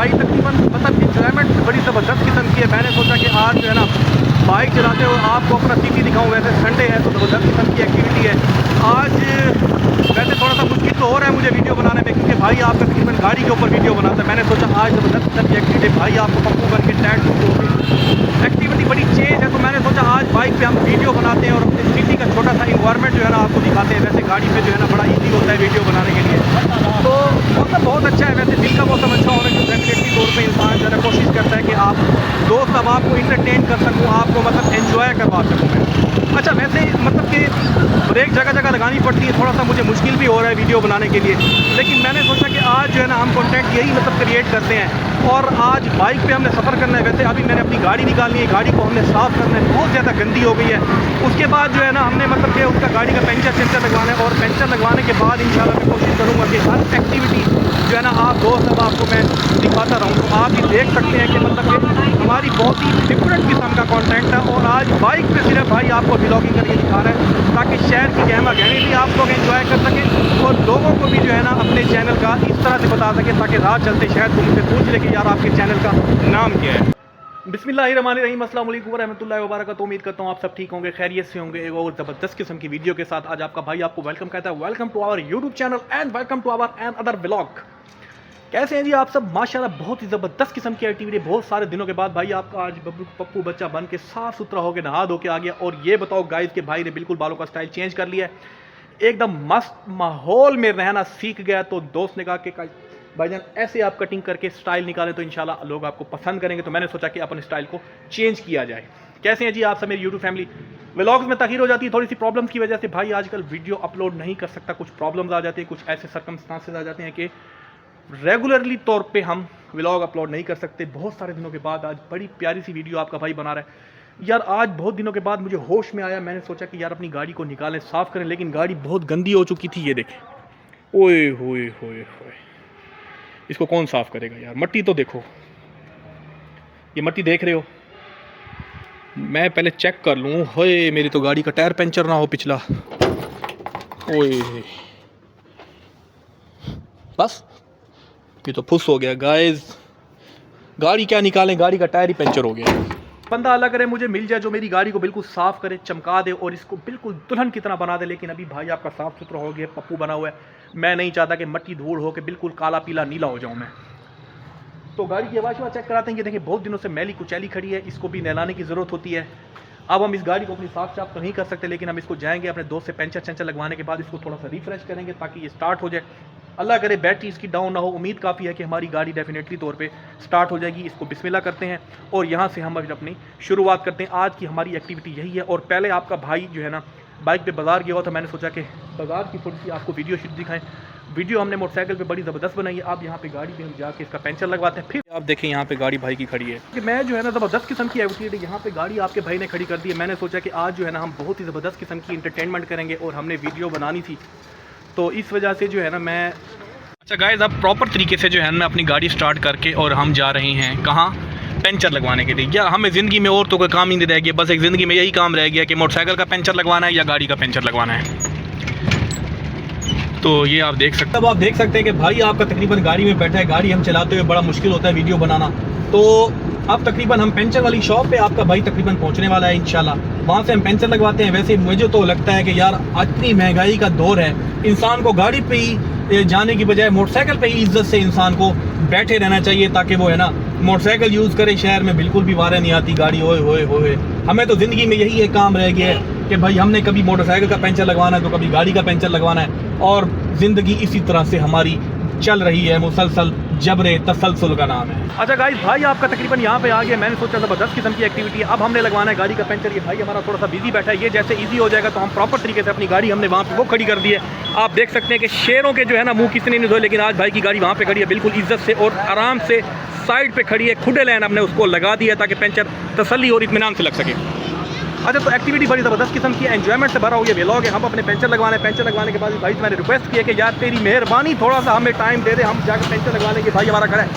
भाई तकरीबन मतलब इंजॉयमेंट बड़ी ज़बरदस्त किस्म की है। मैंने सोचा कि आज जो है ना बाइक चलाते हुए आपको अपना सिटी दिखाऊँ। वैसे संडे है तो ज़बरदस्त किस्म की एक्टिविटी है आज। वैसे थोड़ा सा मुश्किल तो हो रहा है मुझे वीडियो बनाने में, क्योंकि भाई आपका तकरीबन गाड़ी के ऊपर वीडियो बनाता है। मैंने सोचा आज ज़बरदस्त किस्म की एक्टिविटी भाई आपको पप्पू करके टैग एक्टिविटी बड़ी चेंज है, तो मैंने सोचा आज बाइक पे हम वीडियो बनाते हैं और अपने सिटी का छोटा सा इन्वायरमेंट जो है ना आपको दिखाते हैं। वैसे गाड़ी पे जो है ना बड़ा ईजी होता है वीडियो बनाने के लिए, तो मौसम बहुत अच्छा है। वैसे दिन का मौसम अच्छा होने की डेफिनेटली तौर पर इंसान जो है कोशिश करता है कि आप दोस्त अब आपको इंटरटेन कर सकूँ, आपको मतलब एंजॉय करवा सकूँ मैं। अच्छा वैसे मतलब कि ब्रेक जगह जगह लगानी पड़ती है, थोड़ा सा मुझे मुश्किल भी हो रहा है वीडियो बनाने के लिए, लेकिन मैंने सोचा कि आज जो है ना हम कंटेंट यही मतलब क्रिएट करते हैं। और आज बाइक पे हमने सफ़र करना है। वैसे अभी मैंने अपनी गाड़ी निकालनी है, गाड़ी को हमने साफ़ करना है, बहुत ज़्यादा गंदी हो गई है। उसके बाद जो है ना हमने मतलब कि उसका गाड़ी का पेंचर लगवाना है, और पेंचर लगवाने के बाद इंशाल्लाह मैं कोशिश करूँगा कि हर एक्टिविटी जो है ना आप दोस्त अब आपको मैं दिखाता रहूँ। तो आप ही देख सकते हैं कि मतलब कि हमारी बहुत ही डिफरेंट किस्म का कंटेंट है। और आज बाइक पे सिर्फ भाई आपको व्लॉगिंग करके दिखा रहे हैं ताकि शहर की गहमा गहमी भी आप लोग एंजॉय कर सकें और लोगों को भी जो है ना अपने चैनल का इस तरह से बता सकें ताकि रात चलते शायद तुम मुझसे पूछ ले कि यार आपके चैनल का नाम क्या है। बिस्मिल्लाहिर्रहमानिर्रहीम, अस्सलाम वालेकुम रहमतुल्लाहि व बरकातहू। उम्मीद करता हूँ आप सब ठीक होंगे, खैरियत से होंगे। एक और ज़बरदस्त किस्म की वीडियो के साथ आज आपका भाई आपको वेलकम कहता है। Welcome to our YouTube channel and welcome to our and other vlog. कैसे हैं जी आप सब? माशाल्लाह बहुत ही ज़बरदस्त किस्म की एक्टिविटी। बहुत सारे दिनों के बाद भाई आपका आज पप्पू बच्चा बन के साफ़ सुथरा होकर नहा धो के आ गया। और ये बताओ गाइस के भाई ने बिल्कुल बालों का स्टाइल चेंज कर लिया है, एकदम मस्त माहौल में रहना सीख गया। तो दोस्त ने कहा कि भाईजान ऐसे आप कटिंग करके स्टाइल निकालें तो इंशाल्लाह लोग आपको पसंद करेंगे। तो मैंने सोचा कि अपन स्टाइल को चेंज किया जाए। कैसे हैं जी आप सब मेरी यूट्यूब फैमिली? व्लॉग्स में तखीर हो जाती है थोड़ी सी प्रॉब्लम्स की वजह से भाई आजकल वीडियो अपलोड नहीं कर सकता, कुछ प्रॉब्लम्स आ जाती है, कुछ ऐसे सर्कमस्टांसेस आ जाते हैं कि रेगुलरली तौर पे हम व्लॉग अपलोड नहीं कर सकते। बहुत सारे दिनों के बाद आज बड़ी प्यारी सी वीडियो आपका भाई बना रहा है यार। आज बहुत दिनों के बाद मुझे होश में आया, मैंने सोचा कि यार अपनी गाड़ी को निकालें, साफ़ करें, लेकिन गाड़ी बहुत गंदी हो चुकी थी। ये देखें, ओए होए होए होए, इसको कौन साफ़ करेगा यार? मट्टी तो देखो, ये मट्टी देख रहे हो, मैं पहले चेक कर लूँ। होए मेरी तो गाड़ी का टायर पंचर ना हो पिछला। ओए बस ये तो फुस हो गया गाइस। गाड़ी क्या निकालें, गाड़ी का टायर ही पंचर हो गया। बंदा अल्लाह करे मुझे मिल जाए जो मेरी गाड़ी को बिल्कुल साफ़ करे, चमका दे और इसको बिल्कुल दुल्हन की तरह बना दे। लेकिन अभी भाई आपका साफ़ सुथरा हो गया, पप्पू बना हुआ है। मैं नहीं चाहता कि मट्टी धूल हो के बिल्कुल काला पीला नीला हो जाऊँ मैं। तो गाड़ी की आवाज़ चेक कराते हैं। ये देखिए बहुत दिनों से मैली कुचैली खड़ी है, इसको भी नहलाने की ज़रूरत होती है। अब हम इस गाड़ी को अपनी साफ साफ तो नहीं कर सकते, लेकिन हम इसको जाएंगे अपने दोस्त से पेंचर लगवाने के बाद इसको थोड़ा सा रिफ्रेश करेंगे ताकि ये स्टार्ट हो जाए। अल्लाह करे बैटरी इसकी डाउन ना हो। उम्मीद काफ़ी है कि हमारी गाड़ी डेफिनेटली तौर पे स्टार्ट हो जाएगी। इसको बिस्मिल्लाह करते हैं और यहाँ से हम अपनी शुरुआत करते हैं। आज की हमारी एक्टिविटी यही है। और पहले आपका भाई जो है ना बाइक पे बाज़ार गया हुआ था, मैंने सोचा कि बाज़ार की थोड़ी सी आपको वीडियो शूट दिखाएं। वीडियो हमने मोटरसाइकिल पे बड़ी ज़बरदस्त बनाई है। अब यहाँ पे गाड़ी पे हम जाके इसका पेंचर लगवाते हैं। फिर आप देखें यहाँ पे गाड़ी भाई की खड़ी है कि मैं जो है ना ज़बरदस्त किस्म की एक्टिविटी यहाँ पे गाड़ी आपके भाई ने खड़ी कर दी है। मैंने सोचा कि आज जो है ना हम बहुत ही ज़बरदस्त किस्म की इंटरटेनमेंट करेंगे और हमने वीडियो बनानी थी, तो इस वजह से जो है ना मैं अच्छा गाइस अब प्रॉपर तरीके से जो है मैं अपनी गाड़ी स्टार्ट करके और हम जा रहे हैं कहाँ? पेंचर लगवाने के लिए। या हमें ज़िंदगी में और तो कोई काम ही नहीं रह गया, बस एक ज़िंदगी में यही काम रह गया कि मोटरसाइकिल का पेंचर लगवाना है या गाड़ी का पेंचर लगवाना है। तो ये आप देख सकते हैं। अब आप देख सकते हैं कि भाई आपका तकरीबन गाड़ी में बैठा है। गाड़ी हम चलाते हुए बड़ा मुश्किल होता है वीडियो बनाना। तो अब तकरीबन हम पेंचर वाली शॉप पे आपका भाई तकरीबन पहुंचने वाला है इंशाल्लाह। वहाँ से हम पेंचर लगवाते हैं। वैसे मुझे तो लगता है कि यार इतनी महंगाई का दौर है, इंसान को गाड़ी पे ही जाने की बजाय मोटरसाइकिल पे ही इज्जत से इंसान को बैठे रहना चाहिए ताकि वो है ना मोटरसाइकिल यूज़ करे। शहर में बिल्कुल भी वारे नहीं आती गाड़ी। होए होए होए, हमें तो ज़िंदगी में यही एक काम रह गया है कि भाई हमने कभी मोटरसाइकिल का पेंचर लगवाना है तो कभी गाड़ी का पेंचर लगवाना है। और ज़िंदगी इसी तरह से हमारी चल रही है, मुसलसल जबरे तसलसल का नाम है। अच्छा गाइस भाई आपका तकरीबन यहाँ पे आ गया। मैंने सोचा ज़बरदस्त किस्म की एक्टिविटी है। अब हमने लगवाना है गाड़ी का पेंचर। ये भाई हमारा थोड़ा सा बिजी बैठा है, ये जैसे इजी हो जाएगा तो हम प्रॉपर तरीके से अपनी गाड़ी हमने वहाँ पे वो खड़ी कर दी है। आप देख सकते हैं कि शेरों के जो है ना मुँह किसने नहीं धोए, लेकिन आज भाई की गाड़ी वहाँ पे खड़ी है बिल्कुल इज्जत से और आराम से साइड पे खड़ी है। खुले लाइन हमने उसको लगा दिया ताकि पेंचर तसल्ली और इत्मीनान से लग सके। अच्छा तो एक्टिविटी बड़ी ज़बरदस्त किस्म की एंजॉयमेंट से भरा हुआ ये व्लॉग है। हम अपने पेंचर लगवाने के बाद भाई से मैंने रिक्वेस्ट किया कि यार तेरी मेहरबानी थोड़ा सा हमें टाइम दे दे, हम जाकर पेंचर लगवा लेंगे। भाई हमारा खड़ा है,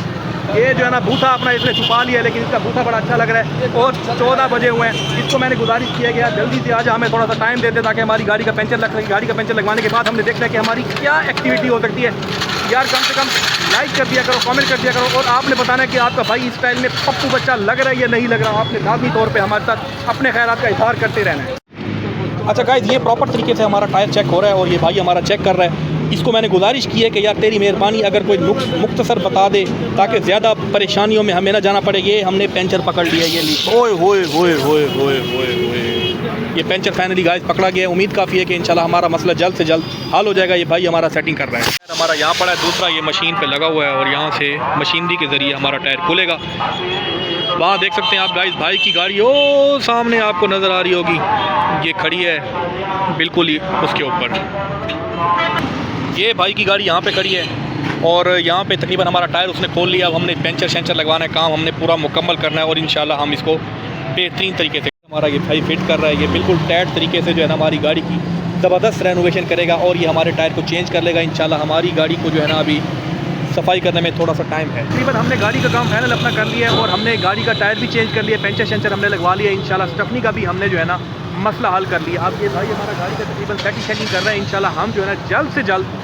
ये जो है ना बूथा अपना इसने छुपा लिया है, लेकिन इसका बूथा बड़ा अच्छा लग रहा है। और 14 बजे हुए हैं। इसको मैंने गुजारिश किया गया जल्दी से आज हमें थोड़ा सा टाइम दे दे ताकि हमारी गाड़ी का पेंचर लग सके। गाड़ी का पेंचर लगवाने के बाद हमने देखना है कि हमारी क्या एक्टिविटी हो सकती है। यार कम से कम लाइक कर दिया करो, कमेंट कर दिया करो, और आपने बताना है कि आपका भाई इस स्टाइल में पप्पू बच्चा लग रहा है या नहीं लग रहा। आपने लाजमी तौर पे हमारे साथ अपने ख्यालात का इजहार करते रहना है। अच्छा गाइस, ये प्रॉपर तरीके से हमारा टायर चेक हो रहा है और ये भाई हमारा चेक कर रहा है। इसको मैंने गुजारिश की है कि यार तेरी मेहरबानी अगर कोई नुक्स मुख्तसर बता दे ताकि ज़्यादा परेशानियों में हमें ना जाना पड़े। ये हमने पेंचर पकड़ लिया, ये ली, ओए होए होए होए होए होए होए, ये पेंचर फाइनली गाइस पकड़ा गया है। उम्मीद काफ़ी है कि इंशाल्लाह हमारा मसला जल्द से जल्द हल हो जाएगा। ये भाई हमारा सेटिंग कर रहा है। हमारा यहाँ पड़ा है दूसरा, ये मशीन पे लगा हुआ है और यहाँ से मशीनरी के ज़रिए हमारा टायर खुलेगा। वहाँ देख सकते हैं आप गाइस, भाई की गाड़ी ओ सामने आपको नज़र आ रही होगी, ये खड़ी है बिल्कुल ही उसके ऊपर। ये भाई की गाड़ी यहाँ पे खड़ी है और यहाँ पे तकरीबन हमारा टायर उसने खोल लिया। अब हमने पेंचर शेंचर लगवाना है, काम हमने पूरा मुकम्मल करना है और इंशाल्लाह हम इसको बेहतरीन तरीके से हमारा ये भाई फिट कर रहा है। ये बिल्कुल टाइट तरीके से जो है ना हमारी गाड़ी की ज़बरदस्त रेनोवेशन करेगा और ये हमारे टायर को चेंज कर लेगा इंशाल्लाह। हमारी गाड़ी को जो है ना अभी सफाई करने में थोड़ा सा टाइम है। तकरीबन हमने गाड़ी का काम फाइनल अपना कर लिया है और हमने गाड़ी का टायर भी चेंज कर लिया, पेंचर शेंचर हमने लगवा लिया इंशाल्लाह। स्टफनी का भी हमने जो है ना मसला हल कर लिया। अब ये भाई हमारा गाड़ी का तकरीबन सेटिंग कर रहा है इंशाल्लाह। हम जो है ना जल्द से जल्द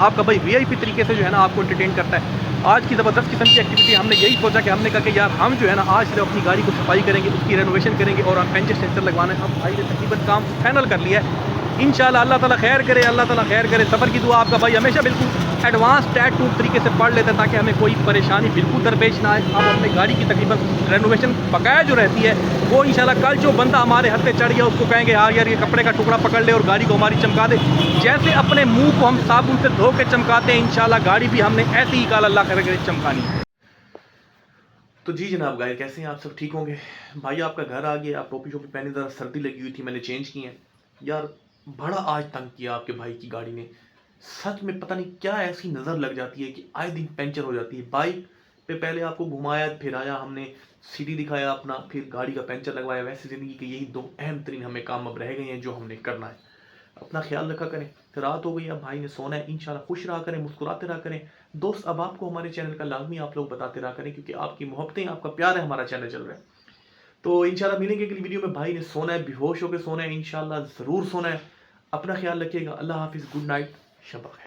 आपका भाई VIP तरीके से जो है ना आपको एंटरटेन करता है। आज की ज़बरदस्त किस्म की एक्टिविटी हमने यही सोचा कि हमने कहा कि यार हम जो है ना आज सिर्फ अपनी गाड़ी को सफाई करेंगे, उसकी रेनोवेशन करेंगे और हम पेंचर सेंसर लगवाना है। अब भाई ने तकरीबन काम फाइनल कर लिया है इंशाल्लाह। अल्लाह ताला खैर करे, अल्लाह ताला खैर करे। सफ़र की दुआ आपका भाई हमेशा बिल्कुल एडवांस टैट टूट तरीके से पढ़ लेता है ताकि हमें कोई परेशानी बिल्कुल दरपेश ना आए। अब अपनी गाड़ी की तकरीबन रेनोवेशन बकाया जो रहती है वो इंशाल्लाह कल जो बंदा हमारे हाथ पे चढ़ गया उसको कहेंगे हाँ यार ये कपड़े का टुकड़ा पकड़ ले और गाड़ी को हमारी चमका दे। जैसे अपने मुंह को हम साबुन से धो के चमकाते हैं इंशाल्लाह गाड़ी भी हमने ऐसे ही कल अल्लाह करे चमकानी है। तो जी जनाब गाइस, कैसे हैं आप सब? ठीक होंगे। भाई आपका घर आ गया, आप टोपी शोपी पहने, ज़रा सर्दी लगी हुई थी, मैंने चेंज की है। यार बड़ा आज तंग किया आपके भाई की गाड़ी ने, सच में पता नहीं क्या ऐसी नज़र लग जाती है कि आए दिन पंचर हो जाती है। बाइक पे पहले आपको घुमाया फिराया हमने, सिटी दिखाया अपना, फिर गाड़ी का पंचर लगवाया। वैसे ज़िंदगी के यही दो अहम तरीन हमें काम अब रह गए हैं जो हमने करना है। अपना ख्याल रखा करें। तो रात हो गई, अब भाई ने सोना है। इंशाल्लाह खुश रहा करें, मुस्कुराते रहा करें। दोस्त अब आपको हमारे चैनल का लाजमी आप लोग बताते रहा करें क्योंकि आपकी मोहब्बतें, आपका प्यार है, हमारा चैनल चल रहा है। तो इंशाल्लाह मिलेंगे अगली वीडियो में। भाई ने सोना है, बेहोश होकर सोना है, इंशाल्लाह ज़रूर सोना है। अपना ख्याल रखिएगा। अल्लाह हाफिज़, गुड नाइट, शब बख़ैर।